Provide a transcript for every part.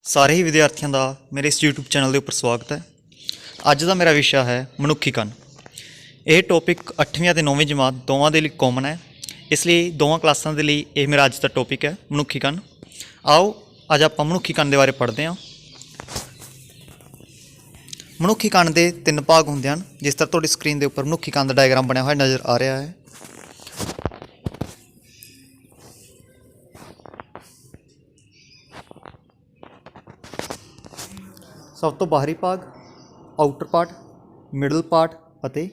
ਸਾਰੇ ਹੀ ਵਿਦਿਆਰਥੀਆਂ ਦਾ ਮੇਰੇ ਇਸ YouTube ਚੈਨਲ ਦੇ ਉੱਪਰ ਸਵਾਗਤ ਹੈ। ਅੱਜ ਦਾ ਮੇਰਾ ਵਿਸ਼ਾ ਹੈ ਮਨੁੱਖੀ ਕੰਨ। ਇਹ ਟੌਪਿਕ 8ਵੀਂ ਅਤੇ 9ਵੀਂ ਜਮਾਤ ਦੋਵਾਂ ਦੇ ਲਈ ਕਾਮਨ ਹੈ, ਇਸ ਲਈ ਦੋਵਾਂ ਕਲਾਸਾਂ ਦੇ ਲਈ ਇਹ ਮੇਰਾ ਅੱਜ ਦਾ ਟੌਪਿਕ ਹੈ ਮਨੁੱਖੀ ਕੰਨ। ਆਓ ਅੱਜ ਆਪਾਂ ਮਨੁੱਖੀ ਕੰਨ ਦੇ ਬਾਰੇ ਪੜ੍ਹਦੇ ਹਾਂ। ਮਨੁੱਖੀ ਕੰਨ ਦੇ 3 ਭਾਗ ਹੁੰਦੇ ਹਨ, ਜਿਸ ਤਰ੍ਹਾਂ ਤੁਹਾਡੀ ਸਕਰੀਨ ਦੇ ਉੱਪਰ ਮਨੁੱਖੀ ਕੰਨ ਦਾ ਡਾਇਗਰਾਮ ਬਣਿਆ ਹੋਇਆ ਨਜ਼ਰ ਆ ਰਿਹਾ ਹੈ। ਸਭ ਤੋਂ ਬਾਹਰੀ ਭਾਗ, ਆਊਟਰ ਪਾਰਟ, ਮਿਡਲ ਪਾਰਟ ਅਤੇ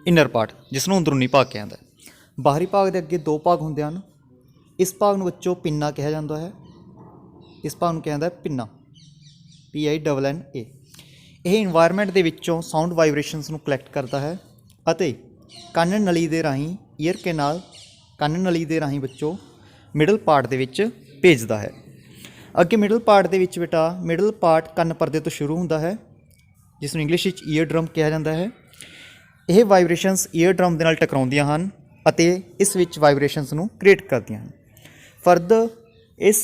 ਇਨਰ ਪਾਰਟ, ਜਿਸ ਨੂੰ ਅੰਦਰੂਨੀ ਭਾਗ ਕਿਹਾ ਜਾਂਦਾ ਹੈ। ਬਾਹਰੀ ਭਾਗ ਦੇ ਅੱਗੇ 2 ਭਾਗ ਹੁੰਦੇ ਹਨ। ਇਸ ਭਾਗ ਨੂੰ ਬੱਚੋ ਪਿੰਨਾ ਕਿਹਾ ਜਾਂਦਾ ਹੈ। ਇਸ ਭਾਗ ਨੂੰ ਕਿਹਾ ਜਾਂਦਾ ਹੈ ਪਿੰਨਾ, PINNA। ਇਹ ਇਨਵਾਇਰਮੈਂਟ ਦੇ ਵਿੱਚੋਂ ਸਾਊਂਡ ਵਾਈਬ੍ਰੇਸ਼ਨਸ ਨੂੰ ਕਲੈਕਟ ਕਰਦਾ ਹੈ ਅਤੇ ਕੰਨ ਨਲੀ ਦੇ ਰਾਹੀਂ ਈਅਰ ਕੈਨਾਲ, ਕੰਨ ਨਲੀ ਦੇ ਰਾਹੀਂ ਬੱਚੋ ਮਿਡਲ ਪਾਰਟ ਦੇ ਵਿੱਚ ਭੇਜਦਾ ਹੈ। ਅੱਗੇ ਮਿਡਲ ਪਾਰਟ ਦੇ ਵਿੱਚ ਬੇਟਾ ਮਿਡਲ ਪਾਰਟ ਕੰਨ ਪਰਦੇ ਤੋਂ ਸ਼ੁਰੂ ਹੁੰਦਾ ਹੈ, ਜਿਸ ਨੂੰ ਇੰਗਲਿਸ਼ ਵਿੱਚ ਈਅਰ ਡਰਮ ਕਿਹਾ ਜਾਂਦਾ ਹੈ। ਇਹ ਵਾਈਬ੍ਰੇਸ਼ਨਸ ਈਅਰ ਡਰਮ ਦੇ ਨਾਲ ਟਕਰਾਉਂਦੀਆਂ ਹਨ ਅਤੇ ਇਸ ਵਿੱਚ ਵਾਈਬ੍ਰੇਸ਼ਨਸ ਨੂੰ ਕ੍ਰੀਏਟ ਕਰਦੀਆਂ ਹਨ। ਫਰਦਰ ਇਸ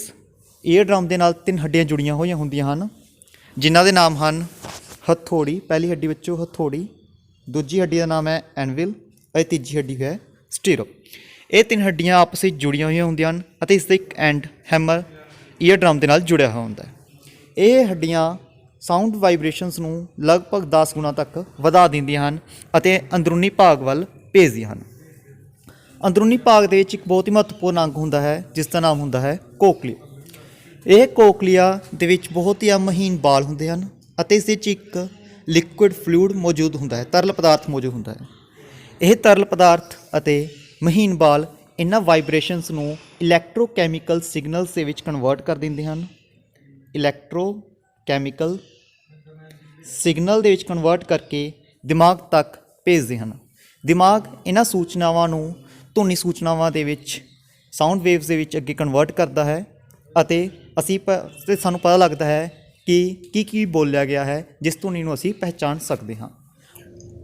ਈਅਰ ਡਰਮ ਦੇ ਨਾਲ 3 ਹੱਡੀਆਂ ਜੁੜੀਆਂ ਹੋਈਆਂ ਹੁੰਦੀਆਂ ਹਨ, ਜਿਨ੍ਹਾਂ ਦੇ ਨਾਮ ਹਨ ਹਥੌੜੀ, ਪਹਿਲੀ ਹੱਡੀ ਵਿੱਚੋਂ ਹਥੌੜੀ, ਦੂਜੀ ਹੱਡੀ ਦਾ ਨਾਮ ਹੈ ਐਨਵਿਲ ਅਤੇ ਤੀਜੀ ਹੱਡੀ ਹੈ ਸਟੀਰੋ। ਇਹ 3 ਹੱਡੀਆਂ ਆਪਸ ਵਿੱਚ ਜੁੜੀਆਂ ਹੋਈਆਂ ਹੁੰਦੀਆਂ ਹਨ ਅਤੇ ਇਸ ਦਾ ਇੱਕ ਐਂਡ ਹੈਮਰ ਈਅਰ ਡਰਮ ਦੇ ਨਾਲ ਜੁੜਿਆ ਹੋਇਆ ਹੁੰਦਾ ਹੈ। ਇਹ ਹੱਡੀਆਂ ਸਾਊਂਡ ਵਾਈਬ੍ਰੇਸ਼ਨਸ ਨੂੰ ਲਗਭਗ 10 ਗੁਣਾ ਤੱਕ ਵਧਾ ਦਿੰਦੀਆਂ ਹਨ ਅਤੇ ਅੰਦਰੂਨੀ ਭਾਗ ਵੱਲ ਭੇਜਦੀਆਂ ਹਨ। ਅੰਦਰੂਨੀ ਭਾਗ ਦੇ ਵਿੱਚ ਇੱਕ ਬਹੁਤ ਹੀ ਮਹੱਤਵਪੂਰਨ ਅੰਗ ਹੁੰਦਾ ਹੈ, ਜਿਸ ਦਾ ਨਾਮ ਹੁੰਦਾ ਹੈ ਕੋਕਲੀਆ। ਇਹ ਕੋਕਲੀਆ ਦੇ ਵਿੱਚ ਬਹੁਤ ਹੀ ਮਹੀਨ ਬਾਲ ਹੁੰਦੇ ਹਨ ਅਤੇ ਇਸ ਵਿੱਚ ਇੱਕ ਲਿਕੁਇਡ ਫਲੂਇਡ ਮੌਜੂਦ ਹੁੰਦਾ ਹੈ, ਤਰਲ ਪਦਾਰਥ ਮੌਜੂਦ ਹੁੰਦਾ ਹੈ। ਇਹ ਤਰਲ ਪਦਾਰਥ ਅਤੇ ਮਹੀਨ ਬਾਲ ਇਹਨਾਂ ਵਾਈਬ੍ਰੇਸ਼ਨਸ ਨੂੰ ਇਲੈਕਟ੍ਰੋਕੈਮੀਕਲ ਸਿਗਨਲਸ ਦੇ ਵਿੱਚ ਕਨਵਰਟ ਕਰ ਦਿੰਦੇ ਹਨ। ਇਲੈਕਟ੍ਰੋਕੈਮੀਕਲ ਸਿਗਨਲ ਦੇ ਵਿੱਚ ਕਨਵਰਟ ਕਰਕੇ ਦਿਮਾਗ ਤੱਕ ਭੇਜਦੇ ਹਨ। ਦਿਮਾਗ ਇਹਨਾਂ ਸੂਚਨਾਵਾਂ ਨੂੰ ਧੁਨੀ ਸੂਚਨਾਵਾਂ ਦੇ ਵਿੱਚ, ਸਾਊਂਡ ਵੇਵਸ ਦੇ ਵਿੱਚ ਅੱਗੇ ਕਨਵਰਟ ਕਰਦਾ ਹੈ ਅਤੇ ਸਾਨੂੰ ਪਤਾ ਲੱਗਦਾ ਹੈ ਕਿ ਕੀ ਬੋਲਿਆ ਗਿਆ ਹੈ, ਜਿਸ ਧੁਨੀ ਨੂੰ ਅਸੀਂ ਪਹਿਚਾਣ ਸਕਦੇ ਹਾਂ।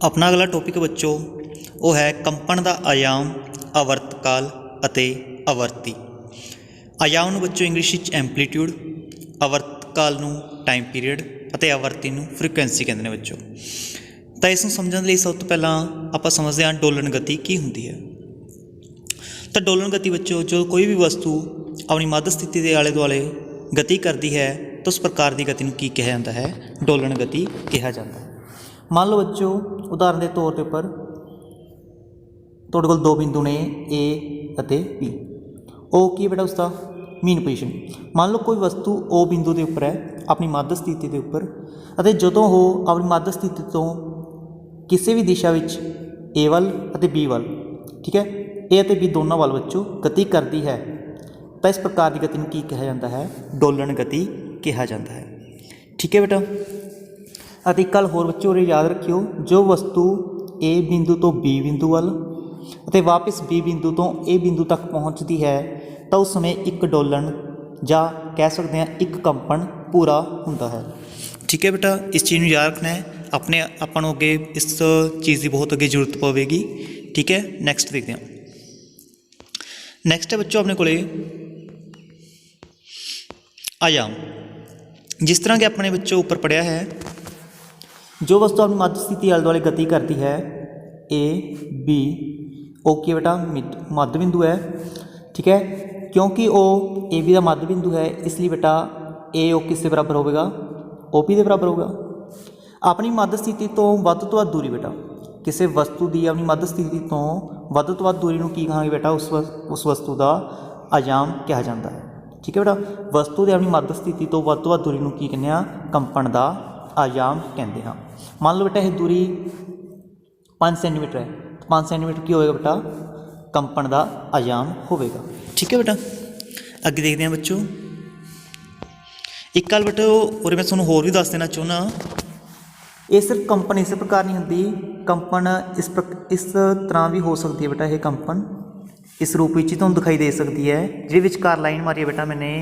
ਆਪਣਾ ਅਗਲਾ ਟੌਪਿਕ ਬੱਚੋ ਉਹ ਹੈ ਕੰਪਨ ਦਾ ਆਯਾਮ, ਆਵਰਤਕਾਲ ਅਤੇ ਆਵਰਤੀ। ਆਯਾਮ ਨੂੰ ਬੱਚੋ ਇੰਗਲਿਸ਼ ਵਿੱਚ ਐਂਪਲੀਟਿਊਡ, ਆਵਰਤਕਾਲ ਨੂੰ ਟਾਈਮ ਪੀਰੀਅਡ ਅਤੇ ਆਵਰਤੀ ਨੂੰ ਫ੍ਰੀਕੁਐਂਸੀ ਕਹਿੰਦੇ ਨੇ ਬੱਚੋ। ਤਾਂ ਇਸ ਨੂੰ ਸਮਝਣ ਲਈ ਸਭ ਤੋਂ ਪਹਿਲਾਂ ਆਪਾਂ ਸਮਝਦੇ ਹਾਂ ਡੋਲਣ ਗਤੀ ਕੀ ਹੁੰਦੀ ਹੈ। ਤਾਂ ਡੋਲਣ ਗਤੀ ਬੱਚੋ ਜੋ ਕੋਈ ਵੀ ਵਸਤੂ ਆਪਣੀ ਮੱਧ ਸਥਿਤੀ ਦੇ ਆਲੇ ਦੁਆਲੇ ਗਤੀ ਕਰਦੀ ਹੈ ਤਾਂ ਉਸ ਪ੍ਰਕਾਰ ਦੀ ਗਤੀ ਨੂੰ ਕੀ ਕਿਹਾ ਜਾਂਦਾ ਹੈ? ਡੋਲਣ ਗਤੀ ਕਿਹਾ ਜਾਂਦਾ ਹੈ। ਮੰਨ ਲਓ ਬੱਚੋ ਉਦਾਹਰਨ ਦੇ ਤੌਰ ਦੇ ਉੱਪਰ ਤੁਹਾਡੇ ਕੋਲ 2 ਬਿੰਦੂ ਨੇ A ਅਤੇ B। ਉਹ ਕੀ ਬੇਟਾ ਉਸਦਾ ਮੀਨ ਪੋਜੀਸ਼ਨ। ਮੰਨ ਲਓ ਕੋਈ ਵਸਤੂ O ਬਿੰਦੂ ਦੇ ਉੱਪਰ ਹੈ, ਆਪਣੀ ਮੱਧ ਸਥਿਤੀ ਦੇ ਉੱਪਰ, ਅਤੇ ਜਦੋਂ ਉਹ ਆਪਣੀ ਮੱਧ ਸਥਿਤੀ ਤੋਂ ਕਿਸੇ ਵੀ ਦਿਸ਼ਾ ਵਿੱਚ A ਵੱਲ ਅਤੇ B ਵੱਲ, ਠੀਕ ਹੈ, A ਅਤੇ B ਦੋਨਾਂ ਵੱਲ ਬੱਚੋ ਗਤੀ ਕਰਦੀ ਹੈ, ਤਾਂ ਇਸ ਪ੍ਰਕਾਰ ਦੀ ਗਤੀ ਨੂੰ ਕੀ ਕਿਹਾ ਜਾਂਦਾ ਹੈ? ਡੋਲਣ ਗਤੀ ਕਿਹਾ ਜਾਂਦਾ ਹੈ। ਠੀਕ ਹੈ ਬੇਟਾ। ਅਤੇ ਇੱਕ ਗੱਲ ਹੋਰ ਬੱਚੋ ਉਰੇ ਯਾਦ ਰੱਖਿਓ, ਜੋ ਵਸਤੂ A ਬਿੰਦੂ ਤੋਂ B ਬਿੰਦੂ ਵੱਲ ਅਤੇ ਵਾਪਸ B ਬਿੰਦੂ ਤੋਂ A ਬਿੰਦੂ ਤੱਕ ਪਹੁੰਚਦੀ ਹੈ ਤਾਂ ਉਸ ਸਮੇਂ ਇੱਕ ਡੋਲਣ ਜਾਂ ਕਹਿ ਸਕਦੇ ਹਾਂ ਇੱਕ ਕੰਪਨ ਪੂਰਾ ਹੁੰਦਾ ਹੈ। ਠੀਕ ਹੈ ਬੇਟਾ, ਇਸ ਚੀਜ਼ ਨੂੰ ਯਾਦ ਰੱਖਣਾ ਹੈ। ਆਪਾਂ ਨੂੰ ਅੱਗੇ ਇਸ ਚੀਜ਼ ਦੀ ਬਹੁਤ ਅੱਗੇ ਜ਼ਰੂਰਤ ਪਵੇਗੀ। ਠੀਕ ਹੈ, ਨੈਕਸਟ ਦੇਖਦੇ ਹਾਂ। ਨੈਕਸਟ ਹੈ ਬੱਚੋ ਆਪਣੇ ਕੋਲੇ ਆਯਾਮ। ਜਿਸ ਤਰ੍ਹਾਂ ਕਿ ਆਪਣੇ ਬੱਚੋਂ ਉੱਪਰ ਪੜ੍ਹਿਆ ਹੈ, ਜੋ ਵਸਤੂ ਆਪਣੀ ਮੱਧ ਸਥਿਤੀ ਆਲੇ ਦੁਆਲੇ ਗਤੀ ਕਰਦੀ ਹੈ A B, ਉਹ ਕੀ ਬੇਟਾ ਮੱਧ ਬਿੰਦੂ ਹੈ। ਠੀਕ ਹੈ, ਕਿਉਂਕਿ ਉਹ A B ਦਾ ਮੱਧ ਬਿੰਦੂ ਹੈ, ਇਸ ਲਈ ਬੇਟਾ AO ਕਿਸ ਦੇ ਬਰਾਬਰ ਹੋਵੇਗਾ? OP ਦੇ ਬਰਾਬਰ ਹੋਵੇਗਾ। ਆਪਣੀ ਮੱਧ ਸਥਿਤੀ ਤੋਂ ਵੱਧ ਤੋਂ ਵੱਧ ਦੂਰੀ ਬੇਟਾ, ਕਿਸੇ ਵਸਤੂ ਦੀ ਆਪਣੀ ਮੱਧ ਸਥਿਤੀ ਤੋਂ ਵੱਧ ਤੋਂ ਵੱਧ ਦੂਰੀ ਨੂੰ ਕੀ ਕਹਾਂਗੇ ਬੇਟਾ? ਉਸ ਵਸਤੂ ਦਾ ਆਯਾਮ ਕਿਹਾ ਜਾਂਦਾ ਹੈ। ਠੀਕ ਹੈ ਬੇਟਾ, ਵਸਤੂ ਦੇ ਆਪਣੀ ਮੱਧ ਸਥਿਤੀ ਤੋਂ ਵੱਧ ਦੂਰੀ ਨੂੰ ਕੀ ਕਹਿੰਦੇ ਹਾਂ? ਕੰਪਨ ਦਾ ਆਯਾਮ ਕਹਿੰਦੇ ਹਾਂ। ਮੰਨ ਲਓ ਬੇਟਾ ਇਹ ਦੂਰੀ 5 ਸੈਂਟੀਮੀਟਰ ਹੈ, 5 ਸੈਂਟੀਮੀਟਰ ਕੀ ਹੋਵੇਗਾ ਬੇਟਾ? ਕੰਪਨ ਦਾ ਆਯਾਮ ਹੋਵੇਗਾ। ਠੀਕ ਹੈ ਬੇਟਾ, ਅੱਗੇ ਦੇਖਦੇ ਹਾਂ ਬੱਚੋ। ਇੱਕ ਗੱਲ ਬੇਟਾ ਉਰੇ ਮੈਂ ਤੁਹਾਨੂੰ ਹੋਰ ਵੀ ਦੱਸ ਦੇਣਾ ਚਾਹੁੰਦਾ, ਇਹ ਸਿਰਫ ਕੰਪਨ ਇਸੇ ਪ੍ਰਕਾਰ ਨਹੀਂ ਹੁੰਦੀ, ਕੰਪਨ ਇਸ ਤਰ੍ਹਾਂ ਵੀ ਹੋ ਸਕਦੀ ਹੈ ਬੇਟਾ। ਇਹ ਕੰਪਨ ਇਸ ਰੂਪ ਵਿੱਚ ਹੀ ਤੁਹਾਨੂੰ ਦਿਖਾਈ ਦੇ ਸਕਦੀ ਹੈ, ਜਿਹਦੇ ਵਿਚਕਾਰ ਲਾਈਨ ਮਾਰੀ ਹੈ ਬੇਟਾ ਮੈਨੇ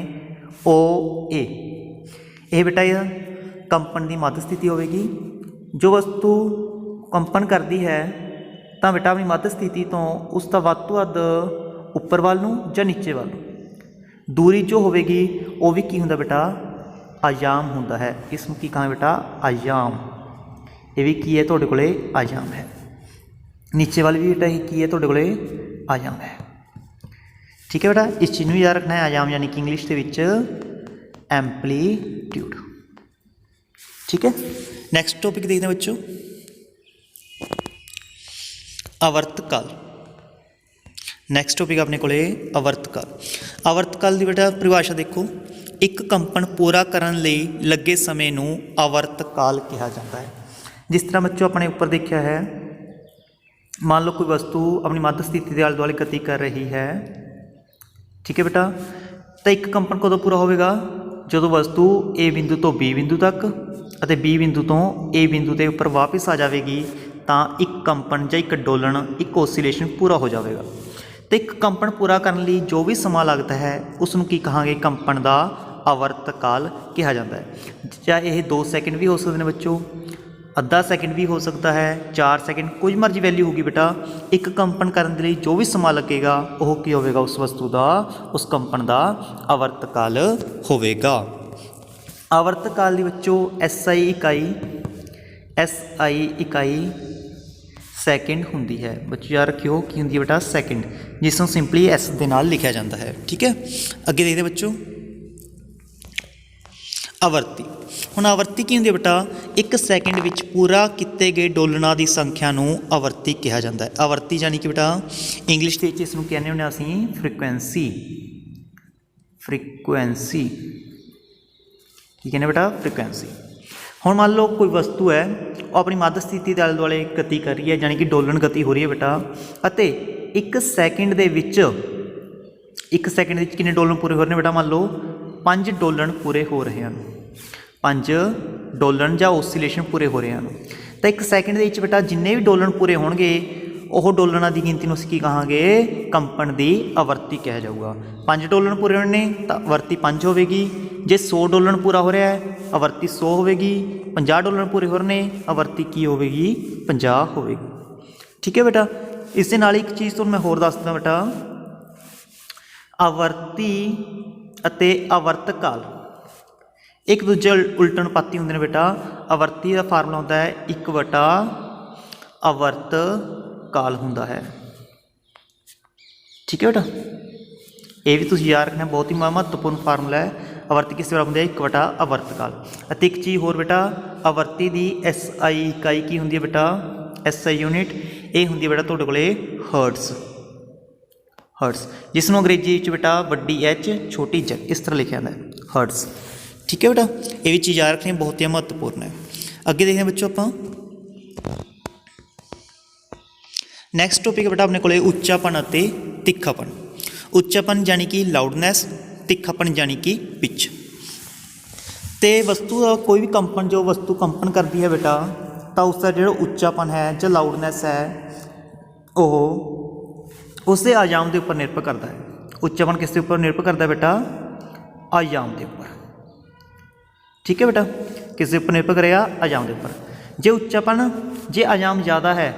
OA। ਇਹ ਬੇਟਾ ਕੰਪਨ ਦੀ ਮੱਧ ਸਥਿਤੀ ਹੋਵੇਗੀ। ਜੋ ਵਸਤੂ ਕੰਪਨ ਕਰਦੀ ਹੈ ਤਾਂ ਬੇਟਾ ਆਪਣੀ ਮੱਧ ਸਥਿਤੀ ਤੋਂ ਉਸ ਦਾ ਵੱਧ ਤੋਂ ਵੱਧ ਉੱਪਰ ਵੱਲ ਨੂੰ ਜਾਂ ਨੀਚੇ ਵੱਲ ਨੂੰ ਦੂਰੀ ਜੋ ਹੋਵੇਗੀ ਉਹ ਵੀ ਕੀ ਹੁੰਦਾ ਬੇਟਾ? ਆਯਾਮ ਹੁੰਦਾ ਹੈ। ਇਸ ਨੂੰ ਕੀ ਕਹਾਂਗੇ ਬੇਟਾ? ਆਯਾਮ। ਇਹ ਵੀ ਕੀ ਹੈ ਤੁਹਾਡੇ ਕੋਲੇ? ਆਯਾਮ ਹੈ। ਨੀਚੇ ਵਾਲੀ ਵੀ ਬੇਟਾ ਇਹ ਕੀ ਹੈ ਤੁਹਾਡੇ ਕੋਲੇ? ਆਯਾਮ ਹੈ। ठीक है बेटा, इस चीज़ में याद रखना है। आयाम यानी कि इंग्लिश के विच एम्पलीट्यूड। ठीक है, नैक्सट टॉपिक देखते हैं बच्चों, आवर्तकाल। नैक्सट टॉपिक अपने को आवर्तकाल। आवर्तकाल की बेटा परिभाषा देखो, एक कंपन पूरा करने लई लगे समय नूं आवर्तकाल कहा जाता है। जिस तरह बच्चों अपने ऊपर देखा है, मान लो कोई वस्तु अपनी मध्य स्थिति के आले दुआले गति कर रही है। ठीक है बेटा, तो एक कंपन कदों पूरा होगा? जो वस्तु ए बिंदु तो बी बिंदु तक और बी बिंदु तो ए बिंदु के उपर वापस आ जाएगी, तो एक कंपन या एक डोलन, एक ओसीलेशन पूरा हो जाएगा। तो एक कंपन पूरा करने लिए जो भी समा लगता है उसनों की कहांगे? कंपन का आवर्तकाल कहा जाता है। चाहे यह 2 सैकेंड भी हो सकते हैं बच्चों, आधा सैकेंड भी हो सकता है, 4 सैकेंड, कोई मर्जी वैल्यू होगी बेटा। एक कंपन करने के लिए जो भी समा लगेगा वह की होगा? उस वस्तु का, उस कंपन का आवर्तकाल होगा। आवर्तकाल की बच्चों SI इकाई सैकेंड होंगी है। बच्चों याद रखियो की होंगी बेटा? सैकेंड, जिसनों सिंपली S के नाल लिखा जाता है। ठीक है, अगे देखते बच्चों आवर्ती। हुण आवर्ती की होंदी है बेटा? एक सैकेंड विच पूरा किए गए डोलना की संख्या नूं आवर्ती कहा जाता है। आवर्ती यानी कि बेटा इंग्लिश के इसनूं कहने होंगे असीं फ्रीकुएंसी। फ्रीकुएंसी की कहने बेटा? फ्रीकुएंसी। हुण मान लो कोई वस्तु है वो अपनी मध्य स्थिति के आले दुआले गति कर रही है, यानी कि डोलन गति हो रही है बेटा, अते एक सैकेंड दे विच, एक सैकेंड विच कितने डोलन पूरे हो रहे हैं बेटा? मान लो 5 डोलन पूरे हो रहे हैं, 5 डोलन या ओसीलेशन पूरे हो रहे हैं। तो एक सैकेंड के बेटा जिन्ने भी डोलन पूरे होंगे वह डोलना की गिनती में की कहांगे? कंपन की आवर्ती कहा जाऊगा। 5 डोलन पूरे होने तो आवर्ती 5 होगी। जे 100 डोलन पूरा हो रहा है आवर्ती 100 होगी। 50 डोलन पूरे हो रहे आवर्ती की होगी? 50 होगी। ठीक है बेटा, इस नाल एक चीज़ तो मैं होर दस दिंदा बेटा, आवर्ती अते आवर्तकाल एक दूजे उल्ट अनुपाती होंगे बेटा। आवर्ती का फार्मूला होता है 1 आवर्तकाल होंदा है। ठीक है बेटा, ये भी तुसीं याद रखना, बहुत ही महत्वपूर्ण फार्मूला है। आवर्ती किस बराबर होंदा है? 1 आवर्तकाल। अते एक चीज़ होर बेटा, आवर्ती की SI इकाई की होंदी है बेटा? SI यूनिट ये होंदी है बेटा तुहाडे कोले हर्ट्स। हर्ट्स जिसनों अंग्रेजी बेटा वड्डी H छोटी Z इस तरह लिखा जाता है, हर्ट्स। ठीक है बेटा, ये भी चीज़ याद रखनी बहुत ही महत्वपूर्ण है। अगे देखते हैं बच्चों आप नैक्सट टॉपिक बेटा अपने को उच्चापन और तिखापन। उच्चापन यानी कि लाउडनैस, तिखापन यानी कि पिच। तो वस्तु का कोई भी कंपन, जो वस्तु कंपन करती है बेटा, तो उसका जो उच्चापन है जो लाउडनैस है वो उसके आयाम के उपर निर्भर करता है। उच्चापन किसके उपर निर्भर करता है बेटा? आयाम के उपर। ठीक है बेटा, किसके उपर निर्भर करेगा? आयाम के उपर। जे उच्चापन, जे आयाम ज़्यादा है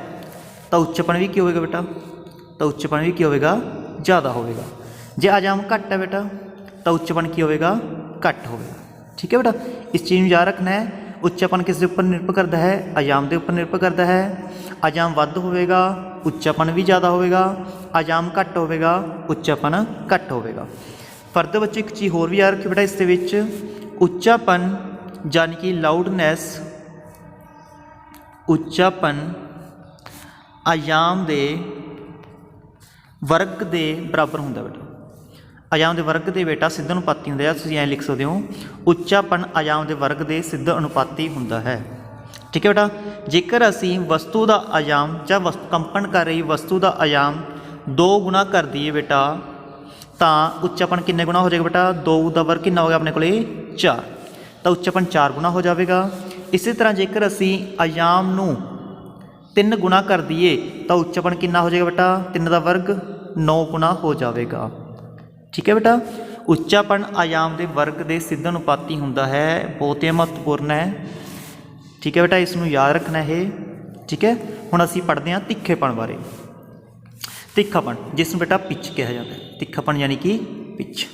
तो उच्चापन भी क्या होगा बेटा? तो उच्चापन भी क्या होगा? ज़्यादा होगा। जे आयाम घट है बेटा तो उच्चापन की होगा? घट होगा। ठीक है बेटा, इस चीज़ में याद रखना है। उच्चापन किसके उपर निर्भर करता है? आयाम के उपर निर्भर करता है। आयाम वध होगा उच्चापन भी ज़्यादा होगा, आयाम घट होगा उच्चापन घट होगा। फर्दर बच्चे एक चीज़ होर भी याद रखिए बेटा, इस उच्चापन यानी कि लाउडनैस, उच्चापन आयाम दे वर्ग के बराबर होंगे बेटा। आयाम के वर्ग के बेटा सिद्ध अनुपाती होंगे, तुम ऐ लिख सकते हो उच्चापन आयाम के वर्ग के सिद्ध अनुपाती होंगे है। ठीक है बेटा, जेकर असी वस्तु का आयाम या कंपन कर रही वस्तु का आयाम 2 गुना कर दिए बेटा, तो उच्चापन किन्ने गुना हो जाएगा बेटा? 2 का वर्ग कितना हो गया अपने को? 4, तो उच्चापन 4 गुना हो जाएगा। इसी तरह जेकर असी आयाम नूं 3 गुना कर दिए तो उच्चापन कितना हो जाएगा बेटा? 3 का वर्ग 9 गुना हो जाएगा। ठीक है बेटा, उच्चापन आयाम के वर्ग के सिद्ध अनुपाती होंदा है, बहुत ही महत्वपूर्ण है। ठीक है बेटा, इसनूं याद रखना है। ठीक है, हुण असीं पढ़ते हैं तिखेपन बारे। तिखापन जिसनूं बेटा पिच कहा जाता है। तिखापन यानी कि पिच।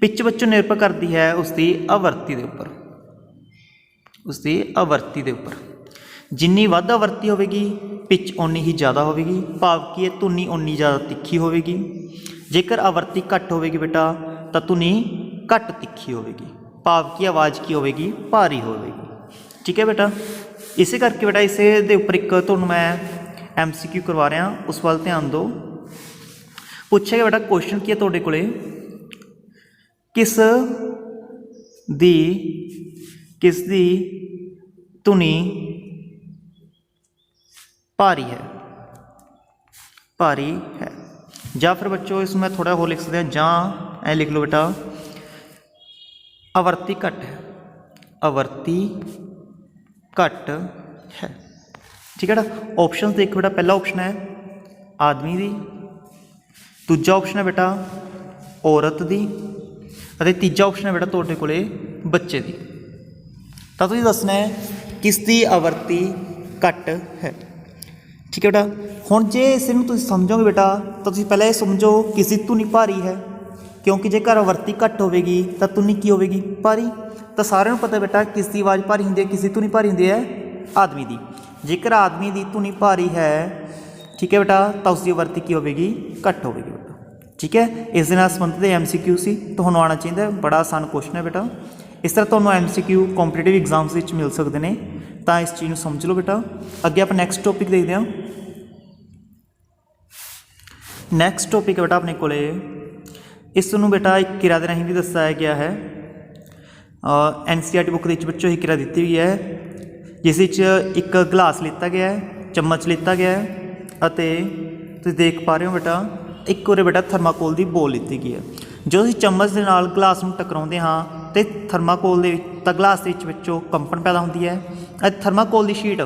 पिच बच्चों निर्भर करती है उसकी आवर्ती के उपर। उसकी आवर्ती के उपर। जिन्नी वध आवर्ती होगी पिच उन्नी ही ज़्यादा होगी, भाव की है धुनी उन्नी ज़्यादा तिखी होगी। जेकर आवर्ती घट होगी बेटा तो धुनी घट तिखी होगी, भाव की आवाज़ की होगी भारी होगी। ठीक है बेटा, इस करके बेटा इस दे उपर एक तुहानूं मैं MCQ करवा रहा, उस वाल ध्यान दो। पूछा गया बेटा क्वेश्चन की है तुहाडे कोले, किस दी धुनी भारी है, या फिर बच्चों इसमें थोड़ा हो लिख सकते हैं, ਜਾਂ ऐ लिख लो बेटा आवर्ती घट है, आवर्ती घट है। ठीक है बेटा, ऑप्शन देखो बेटा, पहला ऑप्शन है आदमी दी, दूजा ऑप्शन है बेटा औरत दी, और तीजा ऑप्शन है बेटा तुहाडे कोले बच्चे दी। तो तुसीं दसना है किसकी आवर्ती घट है। ठीक है बेटा, हुण जे इसनूं तुसीं समझोगे बेटा तो तुसीं पहले समझो किसी धुनी भारी है, क्योंकि जेकर आवर्ती घट होगी तो धुनी की होगी भारी। तो सारिਆਂ ਨੂੰ पता बेटा किसकी आवाज़ भारी होंदी है, किसकी धुनी भारी होंदी है, आदमी की। जेकर आदमी की धुनी भारी है, ठीक है बेटा, तो उसकी आवर्ती की होगी घट होगी बेटा। ठीक है, इस दे नाल संबंधित MCQ सी, तुहानूं आना चाहिए, बड़ा आसान क्वेश्चन है बेटा। इस तरह तुहानूं MCQ कॉम्पीटिटिव एग्जाम्स विच मिल सकते हैं, तो इस चीज़ को समझ लो बेटा। अगे आप नैक्सट टॉपिक देखते हैं। नैक्सट टॉपिक है बेटा अपने कोले, इसनूं बेटा एक किरा दे राहीं भी दसाया गया है। NCERT बुक के बच्चों ही किरा दी हुई है, जिस एक गिलास लिता गया है, चम्मच लिता गया है, अते तुसीं देख पा रहे हो बेटा एक उरे बेटा थर्माकोल की बोल ली गई है। जो असीं चम्मच के नाल गिलास नूं टकराउंदे हाँ तो थर्माकोल दे गिलास के विचों कंपन पैदा होती है, थर्माकोल की शीट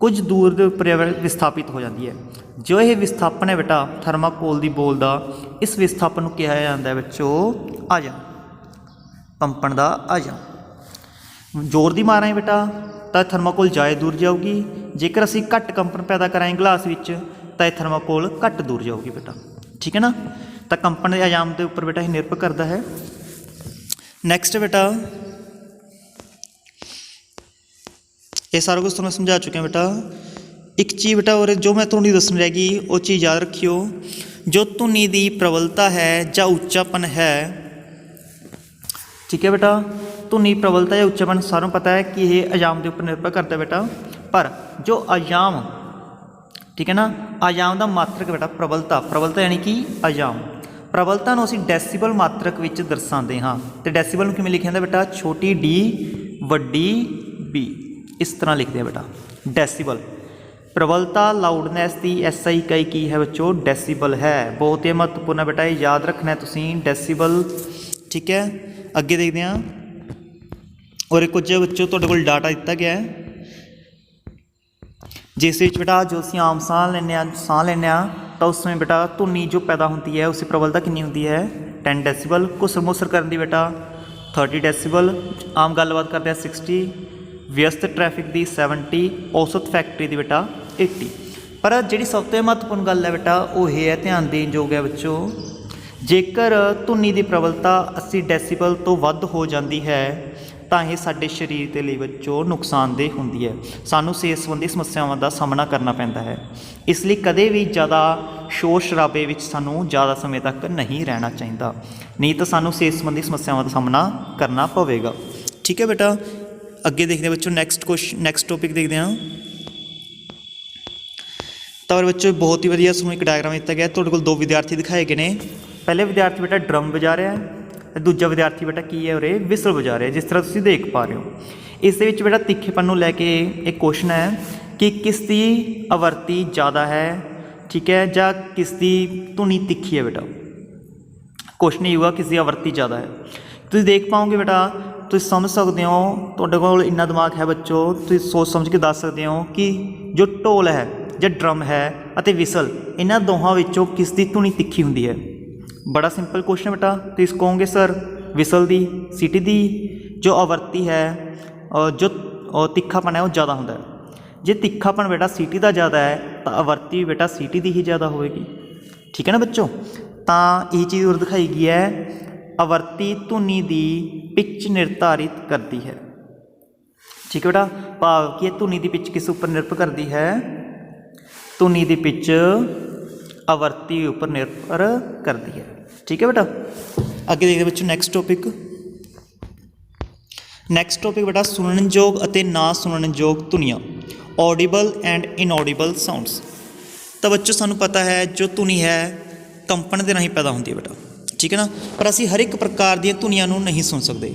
कुछ दूर के उपर विस्थापित हो जाती है। जो यह विस्थापन है बेटा थर्माकोल की बोल का, इस विस्थापन को कहा जाता है बच्चों आजम, कंपन का आजम। जोर की मारांगे बेटा तो थर्माकोल ज़्यादा दूर जाऊगी, जेकर असीं घट कंपन पैदा कराएं गिलास विच तो यह थर्माकोल घट दूर जाऊगी बेटा। ठीक है ना, तो कंपन के आयाम के उपर बेटा निर्भर करता है। नैक्सट बेटा ये सारा कुछ तुहानूं समझा चुके हैं बेटा। एक चीज़ बेटा और जो मैं तुहानूं दसनी रह गई वो चीज़ याद रखियो, जो धुनी की प्रबलता है या उच्चापन है, ठीक है बेटा, धुनी प्रबलता या उच्चापन सारों पता है कि यह आयाम के उपर निर्भर करता है बेटा। पर जो आयाम, ठीक है ना, आयाम का मात्रक बेटा प्रबलता यानी कि आयाम, प्रबलता को असीं डेसीबल मात्रक विच दर्शाते हाँ। तो डेसीबल में किवें लिखिया जांदा बेटा, छोटी d वड्डी b, इस तरह लिखते हैं बेटा डेसीबल। प्रबलता लाउडनैस की SI इकाई की है बच्चों, डेसीबल है। बहुत ही महत्वपूर्ण है बेटा, ये याद रखना है तुसीं डेसीबल। ठीक है, अगे देखते हैं और कुछ बच्चों तुहाडे कोल डाटा दिता गया है, जिस विच बेटा जो असीं आम साह लैंदे तो उस समय बेटा धुनी जो पैदा होती है उसकी प्रबलता कितनी होती है 10 डेसीबल। घुसर मुसर करने की बेटा 30 डेसीबल, आम गलबात करते हैं 60, व्यस्त ट्रैफिक की 70, औसत फैक्ट्री की बेटा 80। पर जी सब तो महत्वपूर्ण गल है बेटा वो ये है, ध्यान देने योग है बच्चों, जेकर धुनी की प्रबलता 80 डेसीबल तो वध हो जाती है तो यह साडे शरीर के लिए बच्चों नुकसानदेह होंदी है, सानू सेहत संबंधी समस्यावां का सामना करना पैंदा है। इसलिए कदे भी ज़्यादा शोर शराबे विच सानू ज़्यादा समय तक नहीं रहना चाहिए, नहीं तो सानू सेहत संबंधी समस्यावां का सामना करना पवेगा। ठीक है बेटा, अगे देखते हैं बच्चों नैक्सट टॉपिक देखते हैं। तो बच्चों बहुत ही वधिया एक डायग्राम दिता गया, तुहाडे कोल 2 विद्यार्थी दिखाए गए हैं। पहले विद्यार्थी बेटा ड्रम बजा रहा है, दूजा विद्यार्थी बेटा की है उरे विसल बजा रहे, जिस तरह तुसीं देख पा रहे हो। इस बेटा तीखेपन को लैके एक क्वेश्चन है कि किसकी आवर्ती ज़्यादा है, ठीक है, या किसकी धुनी तिखी है बेटा। क्वेश्चन ये होगा किसकी आवर्ती ज़्यादा है। तुसीं देख पाओगे बेटा, तुसीं समझ सकते हो, तुहाडे कोल इन्ना दिमाग है बच्चों, तुसीं सोच समझ के दस सकते हो कि जो ढोल है या ड्रम है अते विसल, इन्हां दोहां विचों किसकी धुनी तिखी हुंदी है। बड़ा सिंपल क्वेश्चन बेटा, तो इस कहोगे सर विसल दी, सीटी दी जो आवर्ती है जो तिखापन है वो ज़्यादा होंदा है। जे तिखापन बेटा सीटी का ज़्यादा है तो आवर्ती बेटा सीटी की ही ज़्यादा होएगी। ठीक है ना बच्चों, तो यह चीज़ और दिखाई गई है, आवर्ती धुनी की पिच निर्धारित करती है। ठीक है बेटा, भाव की धुनी की पिच किस उपर निर्भर करती है, धुनी की पिच आवर्ती उपर निर्भर करती है। ठीक है बेटा, अगे देखते बच्चों नैक्सट टॉपिक। नैक्सट टॉपिक बेटा सुननयोग अते ना सुननयोग धुनियाँ, ऑडिबल एंड इनऑडिबल साउंड्स। तो बच्चों सानू पता है जो धुनी है कंपन के राही पैदा होती है बेटा, ठीक है ना, पर असी हर एक प्रकार दी धुनियाँ नहीं सुन सकते।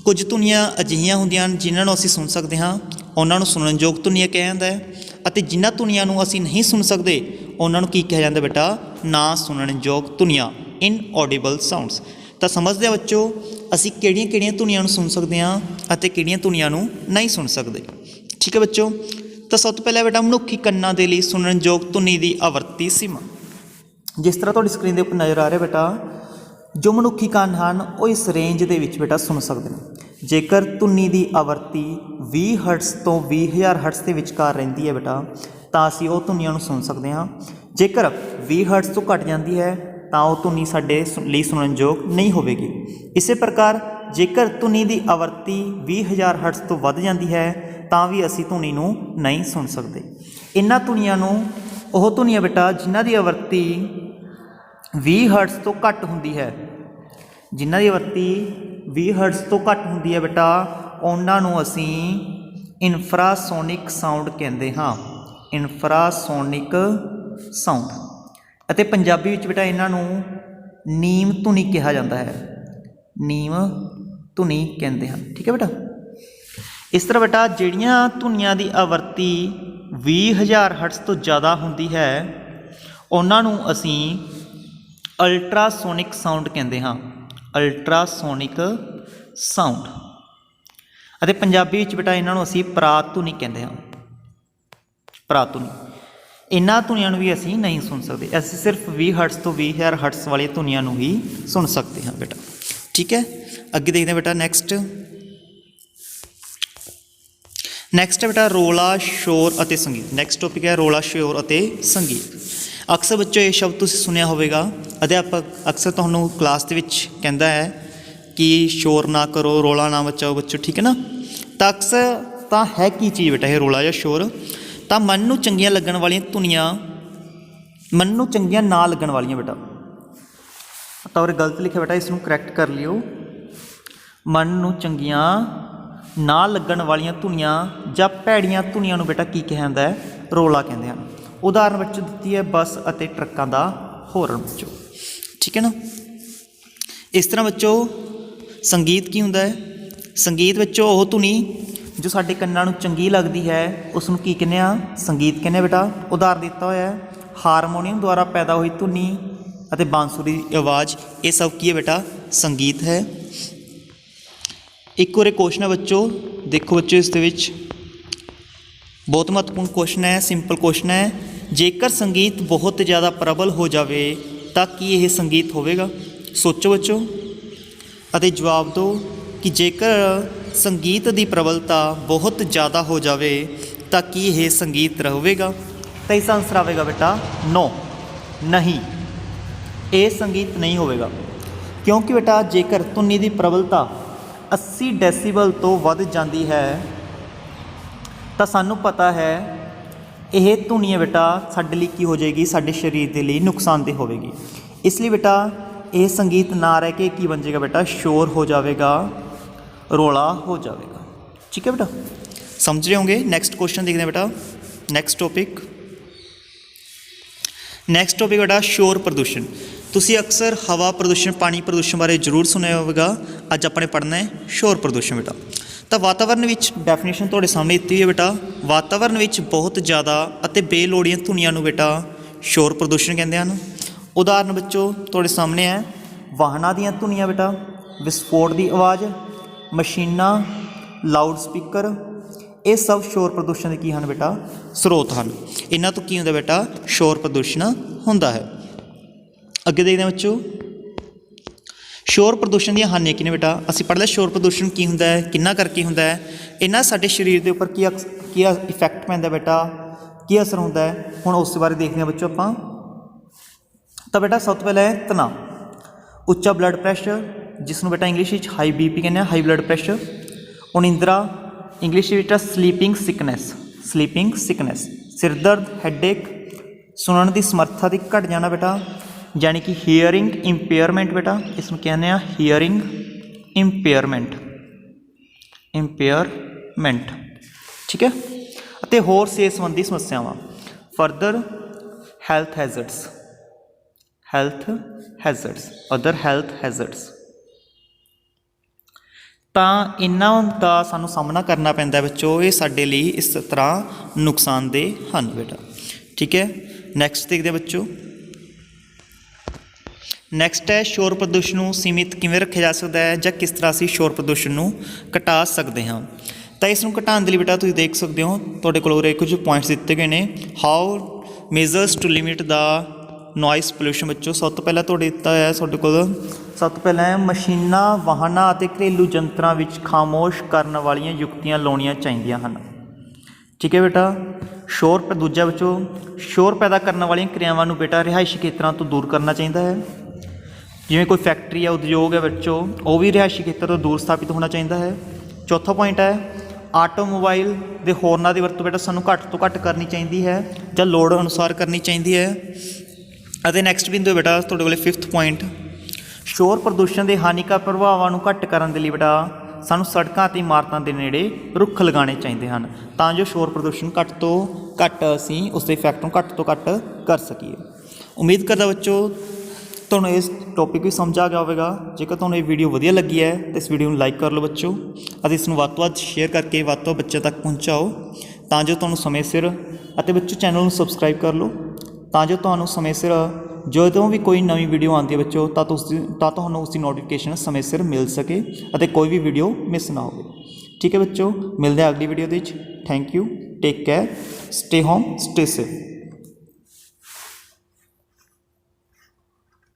कुछ धुनियाँ अजिहियां होंदियां जिन्होंने असी सुन सकते हाँ, उन्होंने सुननयोग धुनियाँ कहा जाता है, और जिन्होंने धुनियाँ असी नहीं सुन सकते उन्होंने की कहा जाता बेटा, ना सुननयोग धुनियाँ, इनऑडिबल साउंड्स। तो समझते हैं बच्चों असी किहड़ियां धुनियाँ सुन सकते हाँ और किहड़ियां धुनियां नहीं सुन सकते। ठीक है बच्चों, तो सब तो पहले बेटा मनुखी कन्नां दे लई सुननयोग धुनी की आवर्ती सीमा, जिस तरह तुहाडी स्क्रीन के उपर नज़र आ रहा बेटा, जो मनुखी कंन हैं वो इस रेंज के विच बेटा सुन सकते हैं। जेकर धुनी की आवर्ती 20 हर्ट्स तो 20,000 हर्ट्स के विचकार रहिंदी है बेटा, तो असी वो धुनियां सुन सकते हाँ। जेकर 20 हर्ट्स तो घट जाती है तो वह धुनी साडे लई सुननयोग नहीं होगी। इस प्रकार जेकर धुनी की आवर्ती 20,000 हर्ट्स तो वध जाती है तो भी असी धुनी नूं नहीं सुन सकते। इन्हां धुनियां नूं ओह धुनियां बेटा जिन्हां दी आवर्ती 20 हर्ट्स तो घट होंदी है, जिन्हां दी आवर्ती 20 हर्ट्स तो घट होंदी है बेटा, उन्हां नूं असी इनफ्रासोनिक साउंड कहते हाँ, इनफ्रासोनिक साउंड। अते पंजाबी विच बेटा इन्हां नूं नीम धुनी कहा जाता है, नीम धुनी कहते हैं। ठीक है बेटा, इस तरह बेटा जिहड़ियां धुनियां की आवर्ती 20,000 हर्ट्स तो ज़्यादा होंदी है उन्हां नूं असी अल्ट्रासोनिक साउंड कहते हाँ, अल्ट्रासोनिक साउंड। अते पंजाबी विच बेटा इन्हां नूं असी परात धुनी कहते हाँ, परात धुनी। इन्हां धुनियां भी असी नहीं सुन सकते, असी सिर्फ 20 हर्ट्स तो 20,000 हर्ट्स वाली धुनियां ही सुन सकते हैं बेटा। ठीक है, अगे देखते हैं बेटा नैक्सट। नैक्सट है बेटा रौला शोर अते संगीत। नैक्सट टॉपिक है रौला शोर अते संगीत। अक्सर बच्चों ये शब्द तुसीं सुनिया होवेगा, अध्यापक अक्सर तुहानूं क्लास दे विच कहंदा है कि शोर ना करो, रौला ना मचाओ बच्चों। ठीक है ना, तो अक्सर तो है की चीज़ बेटा ये रौला या शोर, तो मन नूं चंगियां लगन वालियां धुनियां, मन नूं चंगियां ना लगन वालियां बेटा, तो और गलत लिखा बेटा, इसनूं करैक्ट कर लियो। मन नूं चंगियां ना लगन वालियां धुनियां जां भैड़ियां धुनियां नूं बेटा की कहा जाता है, रौला कहते हैं। उदाहरण बच्चों दी है बस अते ट्रकों का हॉर्न बच्चों। ठीक है ना, इस तरह बच्चों संगीत की होंदा है, संगीत बच्चों वो धुनी जो साडे कन्नां नूं चंगी लगती है उसनूं की कहने आ, संगीत कहने बेटा। उदाहरण दिता होया है हारमोनीयम द्वारा पैदा हुई धुनी अते बांसुरी की आवाज़, ये सब की है बेटा संगीत है। एक और क्वेश्चन है बच्चों, देखो बच्चों इस दे विच बहुत महत्वपूर्ण क्वेश्चन है, सिंपल क्वेश्चन है, जेकर संगीत बहुत ज़्यादा प्रबल हो जाए तो कि यह संगीत होवेगा। सोचो बच्चों अते जवाब दो कि जेकर संगीत की प्रबलता बहुत ज़्यादा हो जाए तो कि यह संगीत रहेगा। तो इसका आंसर आएगा बेटा नो, नहीं, ये संगीत नहीं होवेगा। क्योंकि बेटा जेकर धुनी की प्रबलता 80 डेसीबल तो वध जाती है तो सानू पता है यह धुनी बेटा साडे लई की हो जाएगी, साडे शरीर के लिए नुकसानदेह होगी। इसलिए बेटा यह संगीत ना रह के की बन जाएगा बेटा, शोर हो जाएगा, रौला हो जाएगा। ठीक है बेटा, समझ रहे होंगे। नेक्स्ट क्वेश्चन देखते हैं बेटा, नेक्स्ट टॉपिक। नेक्स्ट टॉपिक बेटा शोर प्रदूषण। तुसी अक्सर हवा प्रदूषण, पानी प्रदूषण बारे जरूर सुनिया होगा, अज अपने पढ़ना है शोर प्रदूषण बेटा। तो वातावरण विच डेफिनेशन तुहाडे सामने दित्ती हुई है बेटा, वातावरण विच बहुत ज़्यादा अते बेलोड़ियां धुनियां नूं बेटा शोर प्रदूषण कहते हैं। उदाहरण बच्चों तुहाडे सामने है वाहनां दीयां धुनियां बेटा, विस्फोट की आवाज़, मशीनां, लाउड स्पीकर, ये सब शोर प्रदूषण की हैं बेटा स्रोत हैं। इन्हां तो की होंदा बेटा शोर प्रदूषण होंदा है। अगे देखते हैं बच्चों शोर प्रदूषण दी हानियां की ने बेटा। असीं पढ़ लिया शोर प्रदूषण की हुंदा है, किन्ना करके हुंदा है, इन्हां साडे शरीर के उपर की इफैक्ट पैंदा बेटा, की असर होंदा है, हुण उस बारे देखते हैं बच्चों आपां। तो बेटा सब तो पहले है तनाव, उच्चा ब्लड प्रैशर जिसनों बेटा इंग्लिश हाई BP कहने, हाई ब्लड प्रैशर, उनिंद्रा, इंग्लिश बेटा स्लीपिंग सिकनेस सिर दर्द हैडेक सुनने की समर्था की घट जाना बेटा यानी कि हीयरिंग इंपेयरमेंट बेटा इसमें कहने हीयरिंग इंपेयरमेंट ठीक है। ਅਤੇ ਹੋਰ ਸਿਹਤ ਸੰਬੰਧੀ ਸਮੱਸਿਆਵਾਂ ਫਰਦਰ ਹੈਲਥ ਹੈਜ਼ਰਡਸ ਤਾਂ ਇਹਨਾਂ ਦਾ ਸਾਨੂੰ ਸਾਹਮਣਾ ਕਰਨਾ ਪੈਂਦਾ ਬੱਚੋ। ਇਹ ਸਾਡੇ ਲਈ ਇਸ ਤਰ੍ਹਾਂ ਨੁਕਸਾਨਦੇਹ ਹਨ ਬੇਟਾ ਠੀਕ ਹੈ। ਨੈਕਸਟ ਦੇਖਦੇ ਬੱਚੋ। ਨੈਕਸਟ ਹੈ ਸ਼ੋਰ ਪ੍ਰਦੂਸ਼ਣ ਨੂੰ ਸੀਮਿਤ ਕਿਵੇਂ ਰੱਖਿਆ ਜਾ ਸਕਦਾ ਹੈ ਜਾਂ ਕਿਸ ਤਰ੍ਹਾਂ ਅਸੀਂ ਸ਼ੋਰ ਪ੍ਰਦੂਸ਼ਣ ਨੂੰ ਘਟਾ ਸਕਦੇ ਹਾਂ। ਤਾਂ ਇਸ ਨੂੰ ਘਟਾਉਣ ਦੇ ਲਈ ਬੇਟਾ ਤੁਸੀਂ ਦੇਖ ਸਕਦੇ ਹੋ ਤੁਹਾਡੇ ਕੋਲ ਉਰੇ ਕੁਝ ਪੁਆਇੰਟਸ ਦਿੱਤੇ ਗਏ ਨੇ। ਹਾਊ ਮੇਜ਼ਰਸ ਟੂ ਲਿਮਿਟ ਦਾ ਨੋਇਸ ਪੋਲਿਊਸ਼ਨ ਬੱਚੋ। ਸਭ ਤੋਂ ਪਹਿਲਾਂ ਤੁਹਾਡੇ ਦਿੱਤਾ ਹੋਇਆ ਤੁਹਾਡੇ ਕੋਲ ਸਭ ਤੋਂ ਪਹਿਲਾਂ ਮਸ਼ੀਨਾਂ ਵਾਹਨਾਂ ਅਤੇ ਘਰੇਲੂ ਯੰਤਰਾਂ ਵਿੱਚ ਖਾਮੋਸ਼ ਕਰਨ ਵਾਲੀਆਂ ਯੁਕਤੀਆਂ ਲਾਉਣੀਆਂ ਚਾਹੀਦੀਆਂ ਹਨ ਠੀਕ ਹੈ ਬੇਟਾ। ਸ਼ੋਰ ਦੂਜਾ ਬੱਚੋ ਸ਼ੋਰ ਪੈਦਾ ਕਰਨ ਵਾਲੀਆਂ ਕਿਰਿਆਵਾਂ ਨੂੰ ਬੇਟਾ ਰਿਹਾਇਸ਼ੀ ਖੇਤਰਾਂ ਤੋਂ ਦੂਰ ਕਰਨਾ ਚਾਹੀਦਾ ਹੈ। ਜਿਵੇਂ ਕੋਈ ਫੈਕਟਰੀ ਹੈ ਉਦਯੋਗ ਹੈ ਬੱਚੋ ਉਹ ਵੀ ਰਿਹਾਇਸ਼ੀ ਖੇਤਰ ਤੋਂ ਦੂਰ ਸਥਾਪਿਤ ਹੋਣਾ ਚਾਹੀਦਾ ਹੈ। ਚੌਥਾ ਪੁਆਇੰਟ ਹੈ ਆਟੋਮੋਬਾਈਲ ਦੇ ਹੋਰਨਾਂ ਦੀ ਵਰਤੋਂ ਬੇਟਾ ਸਾਨੂੰ ਘੱਟ ਤੋਂ ਘੱਟ ਕਰਨੀ ਚਾਹੀਦੀ ਹੈ ਜਾਂ ਲੋੜ ਅਨੁਸਾਰ ਕਰਨੀ ਚਾਹੀਦੀ ਹੈ। ਅਤੇ ਨੈਕਸਟ ਬਿੰਦੂ ਬੇਟਾ ਤੁਹਾਡੇ ਕੋਲ 5th ਪੁਆਇੰਟ ਸ਼ੋਰ ਪ੍ਰਦੂਸ਼ਣ ਦੇ ਹਾਨੀਕਾਰਕ ਪ੍ਰਭਾਵਾਂ ਨੂੰ ਘੱਟ ਕਰਨ ਦੇ ਲਈ ਬੇਟਾ ਸਾਨੂੰ ਸੜਕਾਂ ਅਤੇ ਇਮਾਰਤਾਂ ਦੇ ਨੇੜੇ ਰੁੱਖ ਲਗਾਉਣੇ ਚਾਹੀਦੇ ਹਨ ਤਾਂ ਜੋ ਸ਼ੋਰ ਪ੍ਰਦੂਸ਼ਣ ਘੱਟ ਤੋਂ ਘੱਟ ਅਸੀਂ ਉਸ ਦੇ ਇਫੈਕਟ ਨੂੰ ਘੱਟ ਤੋਂ ਘੱਟ ਕਰ ਸਕੀਏ। ਉਮੀਦ ਕਰਦਾ ਬੱਚੋ ਤੁਹਾਨੂੰ ਇਸ ਟੌਪਿਕ ਵੀ ਸਮਝ ਆ ਗਿਆ ਹੋਵੇਗਾ। ਜੇਕਰ ਤੁਹਾਨੂੰ ਇਹ ਵੀਡੀਓ ਵਧੀਆ ਲੱਗੀ ਹੈ ਤਾਂ ਇਸ ਵੀਡੀਓ ਨੂੰ ਲਾਈਕ ਕਰ ਲਓ ਬੱਚੋ ਅਤੇ ਇਸ ਨੂੰ ਵੱਧ ਤੋਂ ਵੱਧ ਸ਼ੇਅਰ ਕਰਕੇ ਵੱਧ ਤੋਂ ਬੱਚਿਆਂ ਤੱਕ ਪਹੁੰਚਾਓ ਤਾਂ ਜੋ ਤੁਹਾਨੂੰ ਸਮੇਂ ਸਿਰ ਅਤੇ ਬੱਚੋ ਚੈਨਲ ਨੂੰ ਸਬਸਕ੍ਰਾਈਬ ਕਰ ਲਓ ਤਾਂ ਜੋ ਤੁਹਾਨੂੰ ਸਮੇਂ ਸਿਰ ਜਦੋਂ ਵੀ ਕੋਈ ਨਵੀਂ ਵੀਡੀਓ ਆਉਂਦੀ ਹੈ ਬੱਚੋ ਤਾਂ ਤੁਹਾਨੂੰ ਉਸ ਦੀ ਨੋਟੀਫਿਕੇਸ਼ਨ ਸਮੇਂ ਸਿਰ ਮਿਲ ਸਕੇ ਅਤੇ ਕੋਈ ਵੀ ਵੀਡੀਓ ਮਿਸ ਨਾ ਹੋਵੇ ਠੀਕ ਹੈ ਬੱਚੋ। ਮਿਲਦੇ ਹਾਂ ਅਗਲੀ ਵੀਡੀਓ ਦੇ ਵਿੱਚ। Thank you, take care, stay home, stay safe.